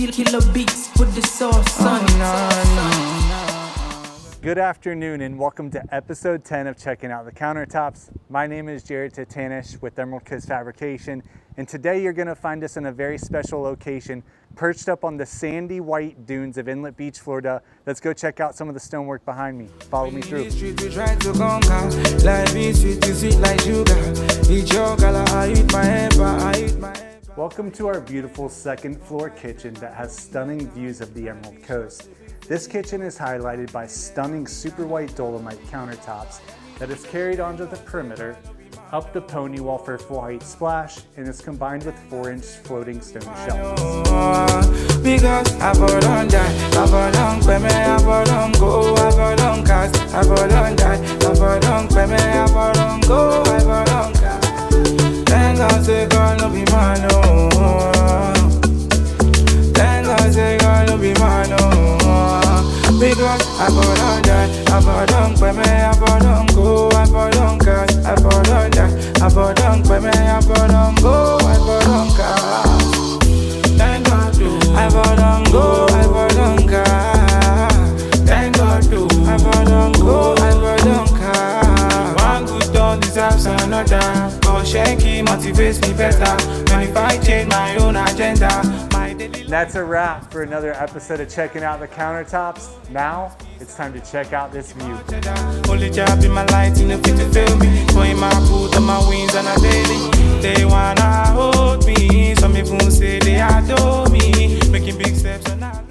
Killer beats, put the sauce on it. Good afternoon and welcome to episode 10 of Checking Out the Countertops. My name is Jared Titanish with Emerald Coast Fabrication, and today you're going to find us in a very special location perched up on the sandy white dunes of Inlet Beach, Florida. Let's go check out some of the stonework behind me. Follow me through. Welcome to our beautiful second floor kitchen that has stunning views of the Emerald Coast. This kitchen is highlighted by stunning Super White Dolomite countertops that is carried onto the perimeter, up the pony wall for full height splash, and is combined with 4-inch floating stone shelving. Because I bought that, I bought on me, I bought on go, I bought on cash, I bought on that, I bought on me, I bought on go, I bought on cash. Thank God do, I bought on go, I bought on cash. Thank God do, I bought on go, I bought on cash. One good turn deserves another. Go shaky motivates me better. When if I change my own agenda. That's a wrap for another episode of Checking Out the Countertops. Now, it's time to check out this view. Only job in my light in the fit to fail me. Going my boot on my wings on a daily. They wanna hold me. Some people say they adore me. Making big steps on that.